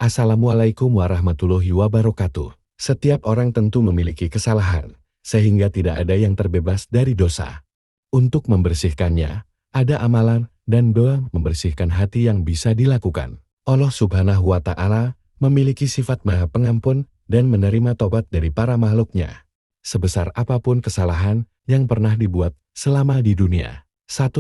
Assalamualaikum warahmatullahi wabarakatuh. Setiap orang tentu memiliki kesalahan, sehingga tidak ada yang terbebas dari dosa. Untuk membersihkannya, ada amalan dan doa membersihkan hati yang bisa dilakukan. Allah Subhanahu wa Ta'ala memiliki sifat Maha Pengampun dan menerima tobat dari para makhluknya. Sebesar apapun kesalahan yang pernah dibuat selama di dunia. 1.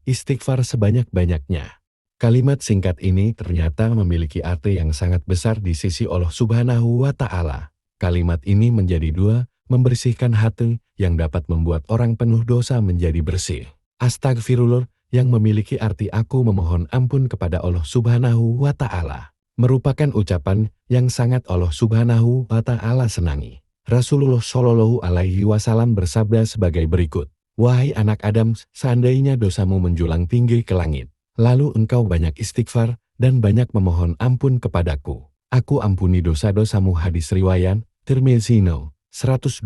Istighfar sebanyak-banyaknya. Kalimat singkat ini ternyata memiliki arti yang sangat besar di sisi Allah Subhanahu wa Ta'ala. Kalimat ini menjadi dua, membersihkan hati yang dapat membuat orang penuh dosa menjadi bersih. Astagfirullah yang memiliki arti aku memohon ampun kepada Allah Subhanahu wa Ta'ala. Merupakan ucapan yang sangat Allah Subhanahu wa Ta'ala senangi. Rasulullah Shallallahu Alaihi Wasallam bersabda sebagai berikut. Wahai anak Adam, seandainya dosamu menjulang tinggi ke langit, lalu engkau banyak istighfar dan banyak memohon ampun kepadaku, aku ampuni dosa-dosamu. Hadis riwayat Tirmizi 127.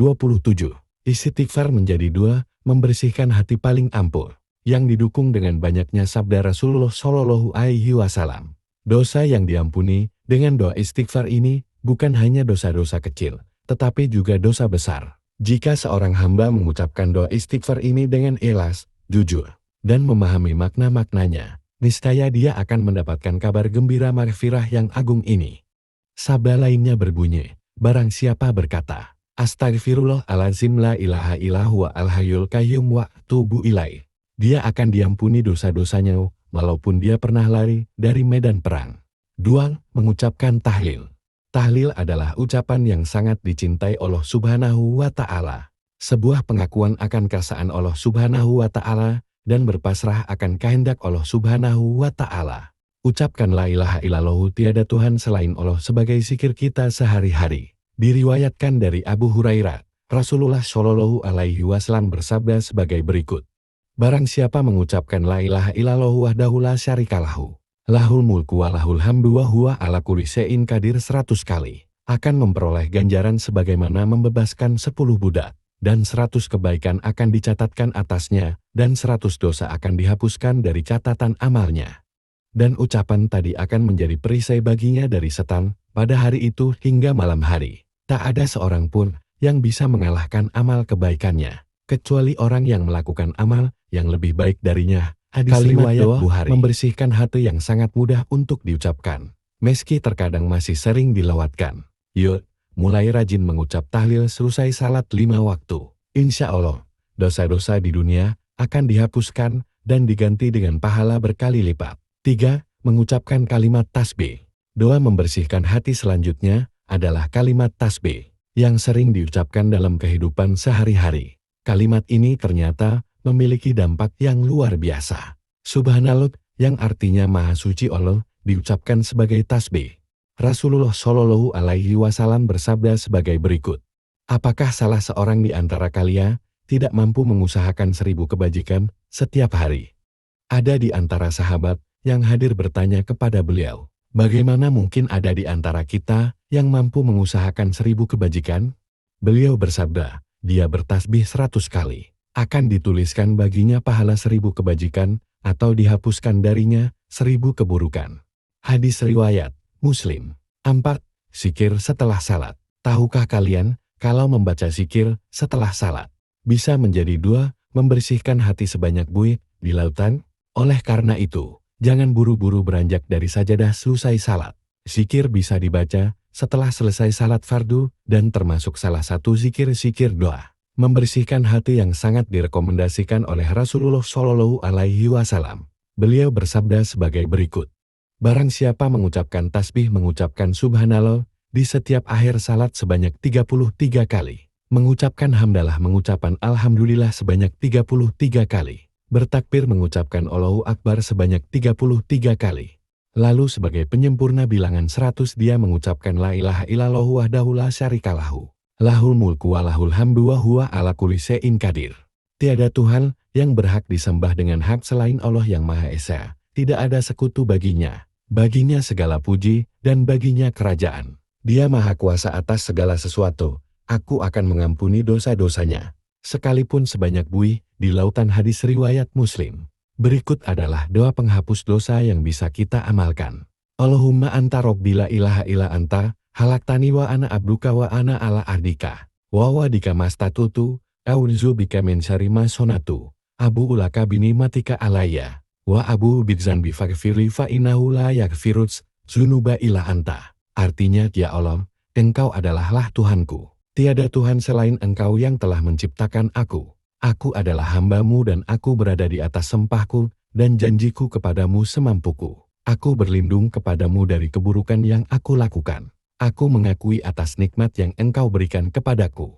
Istighfar menjadi dua, membersihkan hati paling ampuh, yang didukung dengan banyaknya sabda Rasulullah Shallallahu Alaihi Wasallam. Dosa yang diampuni dengan doa istighfar ini bukan hanya dosa-dosa kecil, tetapi juga dosa besar. Jika seorang hamba mengucapkan doa istighfar ini dengan ikhlas, jujur, dan memahami makna-maknanya, niscaya dia akan mendapatkan kabar gembira maghfirah yang agung ini. Sabda lainnya berbunyi, barang siapa berkata, Astagfirullahaladzim la ilaha illallah al-hayyul qayyum wa atubu ilaih, dia akan diampuni dosa-dosanya walaupun dia pernah lari dari medan perang. 2. Mengucapkan tahlil. Tahlil adalah ucapan yang sangat dicintai Allah Subhanahu wa Ta'ala. Sebuah pengakuan akan keesaan Allah Subhanahu wa Ta'ala dan berpasrah akan kehendak Allah Subhanahu wa Ta'ala. Ucapkan la ilaha illallah, tiada Tuhan selain Allah sebagai zikir kita sehari-hari. Diriwayatkan dari Abu Hurairah, Rasulullah Shallallahu Alaihi Wasallam bersabda sebagai berikut. Barang siapa mengucapkan la ilaha illallah wahdahu la syarikalahu, lahul mulku wa lahul hamdu wa huwa ala kulli syai'in qadir 100 kali, akan memperoleh ganjaran sebagaimana membebaskan 10 budak, dan 100 kebaikan akan dicatatkan atasnya, dan 100 dosa akan dihapuskan dari catatan amalnya. Dan ucapan tadi akan menjadi perisai baginya dari setan, pada hari itu hingga malam hari. Tak ada seorang pun yang bisa mengalahkan amal kebaikannya, kecuali orang yang melakukan amal yang lebih baik darinya. Hadis riwayat Bukhari. Membersihkan hati yang sangat mudah untuk diucapkan, meski terkadang masih sering dilewatkan. Yuk, mulai rajin mengucap tahlil selesai salat 5 waktu. Insya Allah, dosa-dosa di dunia akan dihapuskan dan diganti dengan pahala berkali lipat. 3. Mengucapkan kalimat tasbih. Doa membersihkan hati selanjutnya adalah kalimat tasbih, yang sering diucapkan dalam kehidupan sehari-hari. Kalimat ini ternyata memiliki dampak yang luar biasa. Subhanallah, yang artinya Maha Suci Allah, diucapkan sebagai tasbih. Rasulullah Shallallahu Alaihi Wasallam bersabda sebagai berikut. Apakah salah seorang di antara kalian tidak mampu mengusahakan 1000 kebajikan setiap hari? Ada di antara sahabat yang hadir bertanya kepada beliau, bagaimana mungkin ada di antara kita yang mampu mengusahakan 1000 kebajikan? Beliau bersabda, dia bertasbih 100 kali. Akan dituliskan baginya pahala 1000 kebajikan, atau dihapuskan darinya 1000 keburukan. Hadis riwayat Muslim. 4. Zikir setelah salat. Tahukah kalian, kalau membaca zikir setelah salat, bisa menjadi dua, membersihkan hati sebanyak buih di lautan? Oleh karena itu, jangan buru-buru beranjak dari sajadah selesai salat. Zikir bisa dibaca setelah selesai salat fardu, dan termasuk salah satu zikir-zikir doa membersihkan hati yang sangat direkomendasikan oleh Rasulullah Shallallahu Alaihi Wasallam. Beliau bersabda sebagai berikut. Barang siapa mengucapkan tasbih, mengucapkan subhanallah di setiap akhir salat sebanyak 33 kali, mengucapkan hamdalah, mengucapkan alhamdulillah sebanyak 33 kali, bertakbir, mengucapkan Allahu Akbar sebanyak 33 kali, lalu sebagai penyempurna bilangan 100 dia mengucapkan la ilaha illallah wahdahu la syarikalahu, lahul mulku wa lahul hamdu wa huwa ala kulli syai'in qadir. Tiada Tuhan yang berhak disembah dengan hak selain Allah yang Maha Esa. Tidak ada sekutu baginya. Baginya segala puji dan baginya kerajaan. Dia Maha Kuasa atas segala sesuatu. Aku akan mengampuni dosa-dosanya, sekalipun sebanyak buih di lautan. Hadis riwayat Muslim. Berikut adalah doa penghapus dosa yang bisa kita amalkan. Allahumma anta rabbi la ilaha illa anta, halaktani wa ana abduka wa ana ala ahdika. Wa wadika mastatutu, a'udzu bika min syarri ma sonatu. Abu ulaka binimatika alayya. Wa abu bidzanbi faghfirli fa innahu la yaghfirudz dzunuba illa anta. Artinya, ya Allah, Engkau adalah Tuhanku. Tiada Tuhan selain Engkau yang telah menciptakan aku. Aku adalah hamba-Mu dan aku berada di atas sempahku dan janjiku kepadamu semampuku. Aku berlindung kepadamu dari keburukan yang aku lakukan. Aku mengakui atas nikmat yang Engkau berikan kepadaku.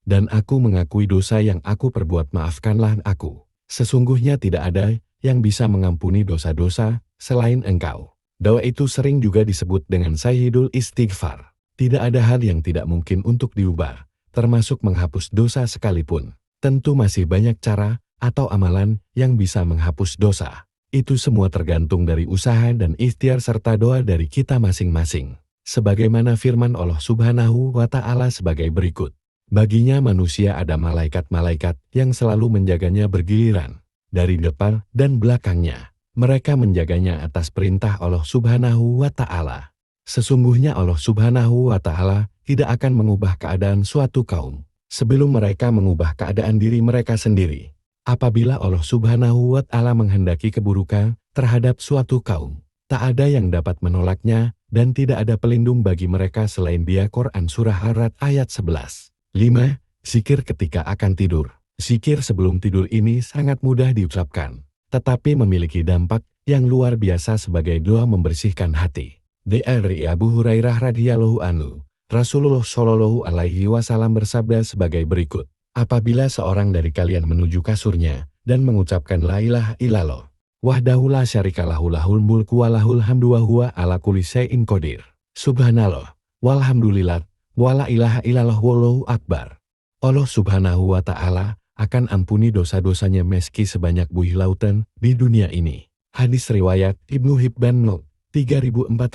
Dan aku mengakui dosa yang aku perbuat, maafkanlah aku. Sesungguhnya tidak ada yang bisa mengampuni dosa-dosa selain Engkau. Doa itu sering juga disebut dengan Sayyidul Istighfar. Tidak ada hal yang tidak mungkin untuk diubah, termasuk menghapus dosa sekalipun. Tentu masih banyak cara atau amalan yang bisa menghapus dosa. Itu semua tergantung dari usaha dan ikhtiar serta doa dari kita masing-masing. Sebagaimana firman Allah Subhanahu wa Ta'ala sebagai berikut. Baginya manusia ada malaikat-malaikat yang selalu menjaganya bergiliran, dari depan dan belakangnya. Mereka menjaganya atas perintah Allah Subhanahu wa Ta'ala. Sesungguhnya Allah Subhanahu wa Ta'ala tidak akan mengubah keadaan suatu kaum sebelum mereka mengubah keadaan diri mereka sendiri. Apabila Allah Subhanahu wa Ta'ala menghendaki keburukan terhadap suatu kaum, tak ada yang dapat menolaknya dan tidak ada pelindung bagi mereka selain Dia. Quran Surah Ar-Ra'd ayat 11. 5. Zikir ketika akan tidur. Zikir sebelum tidur ini sangat mudah diucapkan, tetapi memiliki dampak yang luar biasa sebagai doa membersihkan hati. Dari Abu Hurairah radhiyallahu anhu, Rasulullah Shallallahu alaihi wasallam bersabda sebagai berikut. Apabila seorang dari kalian menuju kasurnya dan mengucapkan la ilaha illallah, wahdahu la syarikalahu lahul mulku wa lahul hamdu wa huwa ala kulli syai'in qadir. Subhanallah, walhamdulillah, wa la ilaha illallah wallahu akbar. Allah Subhanahu wa Ta'ala akan ampuni dosa-dosanya meski sebanyak buih lautan di dunia ini. Hadis riwayat Ibnu Hibban 3414.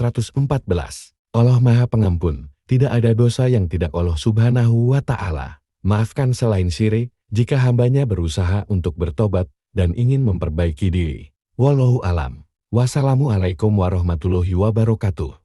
Allah Maha Pengampun, tidak ada dosa yang tidak Allah Subhanahu wa Ta'ala maafkan selain syirik, jika hambanya berusaha untuk bertobat dan ingin memperbaiki diri. Wallahu alam. Wassalamualaikum warahmatullahi wabarakatuh.